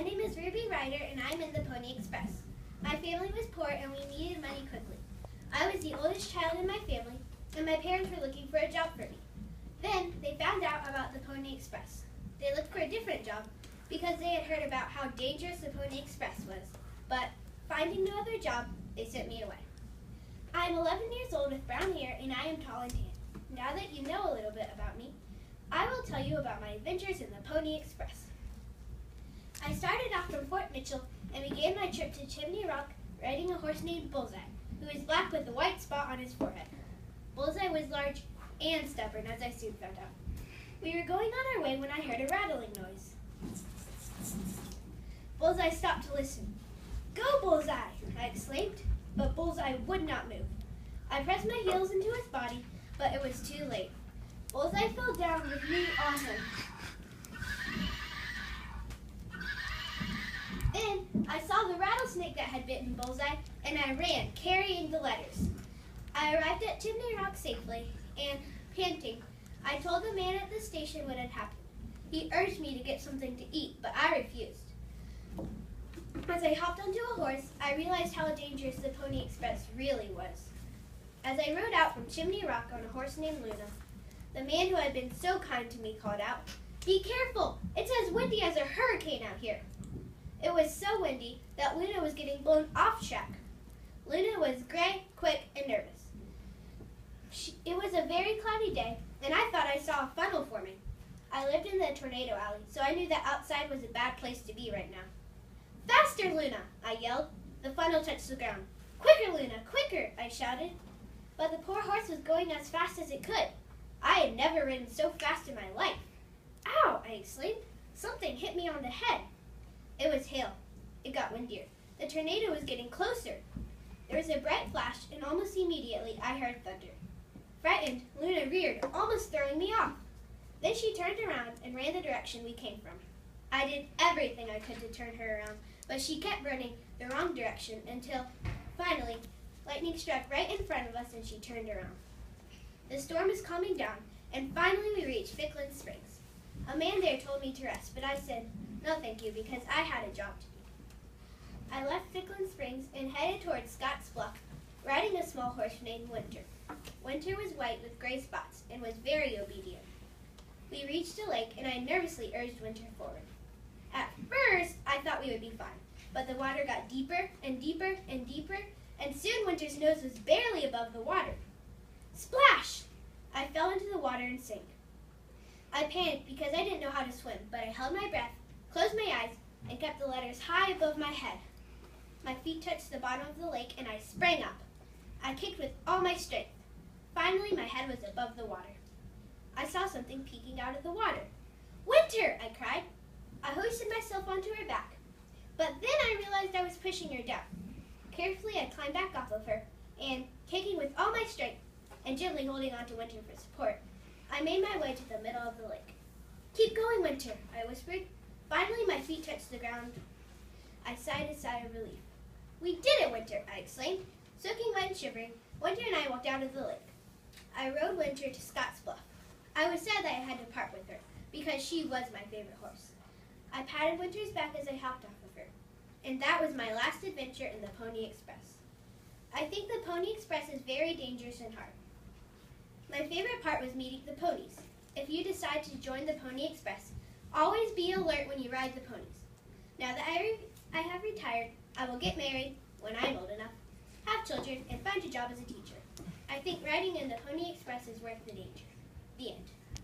My name is Ruby Ryder, and I'm in the Pony Express. My family was poor, and we needed money quickly. I was the oldest child in my family, and my parents were looking for a job for me. Then they found out about the Pony Express. They looked for a different job because they had heard about how dangerous the Pony Express was. But finding no other job, they sent me away. I am 11 years old with brown hair, and I am tall and tan. Now that you know a little bit about me, I will tell you about my adventures in the Pony Express. I started off from Fort Mitchell and began my trip to Chimney Rock riding a horse named Bullseye, who is black with a white spot on his forehead. Bullseye was large and stubborn, as I soon found out. We were going on our way when I heard a rattling noise. Bullseye stopped to listen. "Go, Bullseye!" I exclaimed, but Bullseye would not move. I pressed my heels into his body, but it was too late. Bullseye fell down with me on him. Then I saw the rattlesnake that had bitten Bullseye, and I ran, carrying the letters. I arrived at Chimney Rock safely, and, panting, I told the man at the station what had happened. He urged me to get something to eat, but I refused. As I hopped onto a horse, I realized how dangerous the Pony Express really was. As I rode out from Chimney Rock on a horse named Luna, the man who had been so kind to me called out, "Be careful! It's as windy as a hurricane out here." It was so windy that Luna was getting blown off track. Luna was gray, quick, and nervous. It was a very cloudy day, and I thought I saw a funnel forming. I lived in the tornado alley, so I knew that outside was a bad place to be right now. "Faster, Luna!" I yelled. The funnel touched the ground. "Quicker, Luna, quicker!" I shouted. But the poor horse was going as fast as it could. I had never ridden so fast in my life. "Ow!" I exclaimed. Something hit me on the head. It was hail. It got windier. The tornado was getting closer. There was a bright flash, and almost immediately I heard thunder. Frightened, Luna reared, almost throwing me off. Then she turned around and ran the direction we came from. I did everything I could to turn her around, but she kept running the wrong direction until, finally, lightning struck right in front of us and she turned around. The storm was calming down, and finally we reached Ficklen Springs. A man there told me to rest, but I said, "No, thank you," because I had a job to do. I left Ficklen Springs and headed towards Scotts Bluff, riding a small horse named Winter. Winter was white with gray spots and was very obedient. We reached a lake, and I nervously urged Winter forward. At first, I thought we would be fine, but the water got deeper and deeper and deeper, and soon Winter's nose was barely above the water. Splash! I fell into the water and sank. I panicked because I didn't know how to swim, but I held my breath, closed my eyes, and kept the letters high above my head. My feet touched the bottom of the lake, and I sprang up. I kicked with all my strength. Finally, my head was above the water. I saw something peeking out of the water. "Winter!" I cried. I hoisted myself onto her back, but then I realized I was pushing her down. Carefully, I climbed back off of her, and, kicking with all my strength, and gently holding onto Winter for support, I made my way to the middle of the lake. "Keep going, Winter," I whispered. Finally, my feet touched the ground. I sighed a sigh of relief. "We did it, Winter!" I exclaimed. Soaking wet and shivering, Winter and I walked out of the lake. I rode Winter to Scotts Bluff. I was sad that I had to part with her, because she was my favorite horse. I patted Winter's back as I hopped off of her. And that was my last adventure in the Pony Express. I think the Pony Express is very dangerous and hard. My favorite part was meeting the ponies. If you decide to join the Pony Express, always be alert when you ride the ponies. Now that I have retired, I will get married when I'm old enough, have children, and find a job as a teacher. I think riding in the Pony Express is worth the danger. The end.